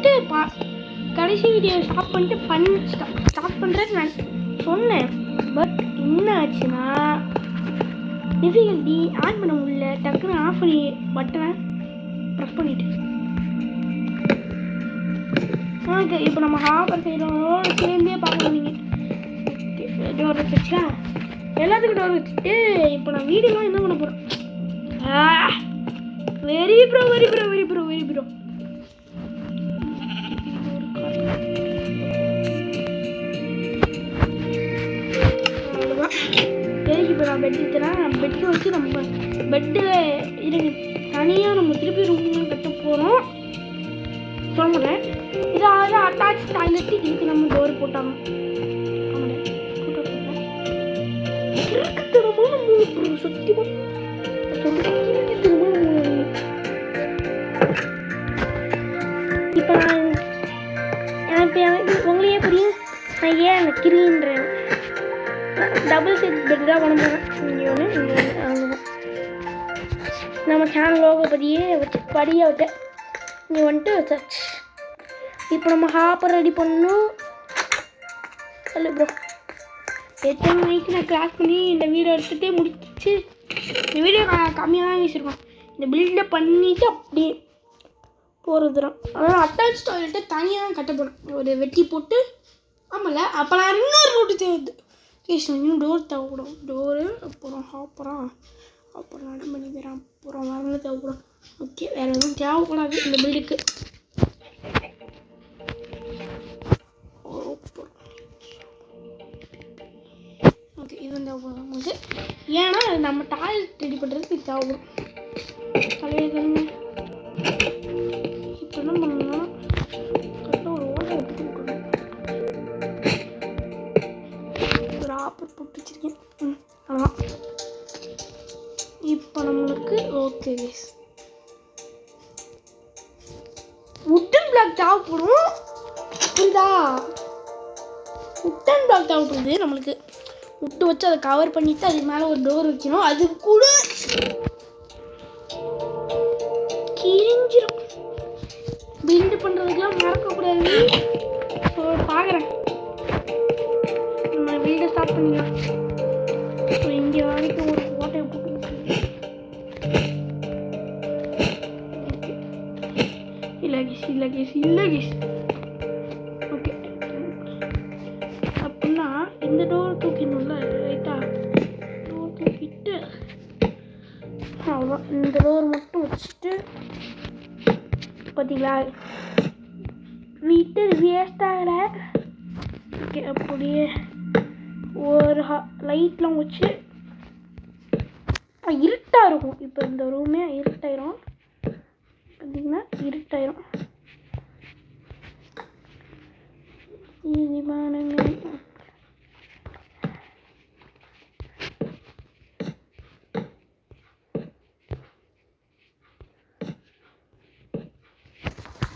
பண்ணிட்டு கடைசி video stop பண்ணிட்டு ஸ்டார்ட் பண்ணுறேன்னு நான் சொன்னேன். பட் என்ன ஆச்சுன்னா டிஃபிகல்ட்டி ஆன் பண்ண முடியல. டக்குன்னு ஆஃப் பண்ணி பட்டனை ப்ரெஸ் பண்ணிட்டு ஓகே. இப்போ நம்ம ஹாப்பர் சைடோட சேர்ந்தே பார்க்கலாம். நீங்கள் ஓகே டோர் வச்சுச்சா, எல்லாத்துக்கும் டோர் வச்சுட்டு இப்போ நான் வீடியோலாம் என்ன பண்ண போகிறேன். வெரி ப்ரோ இப்போ நான் பெட் எடுத்துறேன். பெட்டு வச்சு நம்ம பெட்டில் இருங்க தனியாக நம்ம திருப்பி ரூம் கட்ட போகிறோம். சொல்லுறேன் இது அட்டாச் டாய்லெட்டு. இதுக்கு நம்ம டோர் போட்டாங்க. சத்தியமாக இப்போ எனக்கு உங்களையே புரியும் நான் ஏன் அந்த கிரீன்றேன். டபுள் செட் பெட் தான் பண்ண போகிறேன். இங்கே ஒன்று அவ்வளோதான். நம்ம சேனல் லோகோ பதியே வச்சு படியாக விட்டேன். இங்கே வந்துட்டு வச்சாச்சு. இப்போ நம்ம ஹாப்பர் ரெடி பண்ணணும். இல்லை ப்ரோ 8 மணிக்கு நான் கிளாஸ் பண்ணி இந்த வீடியோ எடுத்துகிட்டே முடிச்சு. இந்த வீடியோ கம்மியாக தான் வச்சுருக்கோம். இந்த பில்டை பண்ணிவிட்டு அப்படியே போகிறது தான். அதனால் அட்டாச் டாய்லெட்டை தனியாக தான் கட்ட போகிறேன். ஒரு வெட்டி போட்டு ஆமாம்ல. அப்போ நான் இன்னொரு ரூட்டு தேவை. இன்னும் டோர் தேவைப்படும். டோரு அப்புறம் அப்புறம் நடம் பண்ணி தரேன். அப்புறம் வரல தேவைப்படும். ஓகே வேறு எதுவும் தேவைப்படாது இந்த பில்டுக்கு. ஓகே இது வந்து தேவைப்படும் நமக்கு. ஏன்னா நம்ம டாய்லெட் ரெடி பண்ணுறதுக்கு இது தேவைப்படும். தலையதுங்க இப்போ என்ன பண்ணணும்னா கரெக்டாக ஒரு ஓட்டை எடுத்து கொடுக்கணும். ஒரு ஆப்பர் போட்டு வச்சுருக்கேன். அதான் இப்போ நம்மளுக்கு ஓகே கேஸ் உட்டன் பிளாக் தேவைப்படும். புரியுதா? உட்டன் பிளாக் தேவைப்படுது நம்மளுக்கு. விட்டு வச்சு அதை கவர் பண்ணிவிட்டு அதுக்கு மேலே ஒரு டோர் வைக்கணும். அது கூட கிழிஞ்சிடும். பில்டு பண்ணுறதுக்கெலாம் மறக்கக்கூடாது. ஸோ பார்க்குறேன் நம்ம பில்டை ஸ்டார்ட் பண்ணிக்கலாம். ஸோ இங்கே வரைக்கும் ஒரு கோட்டையை போட்டு இல்லை கேஸ் ஓகே. அப்படின்னா இந்த டோர் தூக்கிடணும்ல ரைட்டாக. டோர் தூக்கிட்டு அவ்வளோதான். இந்த டோர் மட்டும் வச்சுட்டு பார்த்தீங்களா வீட்டு வேஸ்ட் ஆகலை. ஓகே அப்படியே ஒரு லைட்லாம் வச்சு இருட்டாக இருக்கும். இப்போ இந்த ரூமே இருட்டாயிரும். பார்த்தீங்கன்னா இருட்டாயிரும்.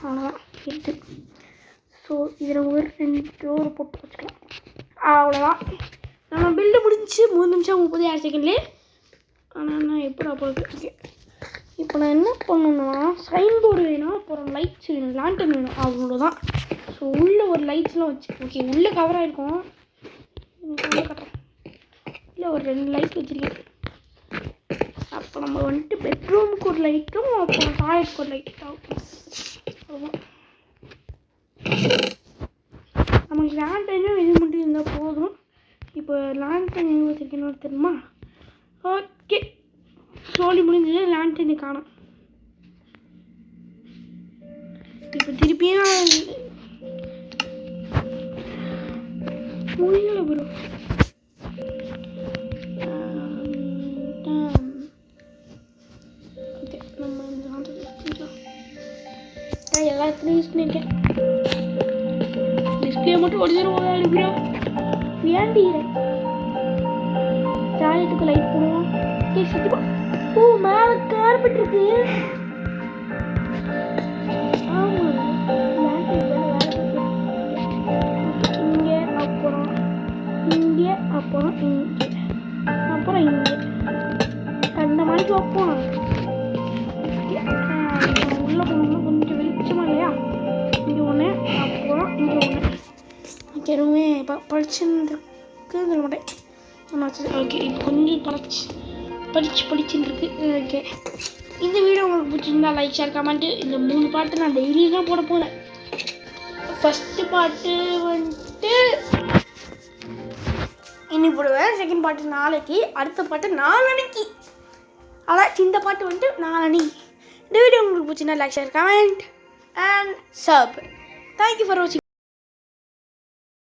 அவ்வளோதான் இருக்கு. ஸோ இதில் ஒரு 2 டோர் போட்டு வச்சுக்கலாம். அவ்வளோதான் நம்ம பில்டு முடிஞ்சு 3 நிமிஷம் 36 செகண்ட்லேயே. ஆனால் நான் எப்படி போகுது. ஓகே இப்போ நான் என்ன பண்ணணுன்னா சைன் போர்டு வேணும், அப்புறம் லைட்ஸ் வேணும், லேண்டன் வேணும். அவ்வளோதான். ஸோ உள்ளே ஒரு லைட்ஸ்லாம் வச்சு ஓகே உள்ளே கவர் ஆகிருக்கும். உள்ளே கட்டுறேன். இல்லை ஒரு 2 லைட் வச்சுருக்கேன். அப்போ நம்ம வந்துட்டு பெட்ரூமுக்கு ஒரு லைட்டும் அப்புறம் டாய்லெட்டுக்கு ஒரு லைட் ஆகும். அவ்வளோதான். நமக்கு லேண்டைனும் இது மட்டும் இருந்தால் போதும். இப்போ லேண்டன் எங்கே வச்சுருக்கேன்னு தெரியுமா? ஓகே சோழி முடிஞ்சது. லேண்டன் காணும். இப்போ திருப்பியும் முடியல ப்ரோ. ஓகே நம்ம எல்லாத்துலையும் யூஸ் பண்ணியிருக்கேன். டிஸ்பிளே மட்டும் ஒடிஞ்சிரும் ப்ரோ. வேண்டிக்கிறேன். டாய்லெட்டுக்கு லைட் போடுவோம். சுத்தமா மேலே கார்பெட் இருக்கு. ஆமாம் இங்கே அப்புறம் இங்கே அப்புறம் இங்கே அப்புறம் இங்கே அந்த மாதிரி வைப்போம். உள்ளே போனோம்னா கொஞ்சம் வெளிச்சமாக இல்லையா? இங்கே இங்கே ஒன்று ஓகே எதுவுமே படிச்சுருக்கு சொல்ல மாட்டேன் ஓகே இப்போ கொஞ்சம் படிச்சுன்னு இருக்கு ஓகே இந்த வீடியோ உங்களுக்கு பிடிச்சிருந்தா லைக் ஷேர் கமெண்ட்டு இந்த 3 பாட்டு நான் டெய்லியும் தான் போட போகிறேன் ஃபஸ்ட்டு பாட்டு வந்துட்டு இன்னைக்கு போடுவேன் செகண்ட் பாட்டு நாளைக்கு அடுத்த பாட்டு நாளன்னைக்கு அதான் இந்த பாட்டு வந்துட்டு நாளன்னைக்கு இந்த வீடியோ உங்களுக்கு பிடிச்சிருந்தா like share comment and sub thank you for வாட்சிங்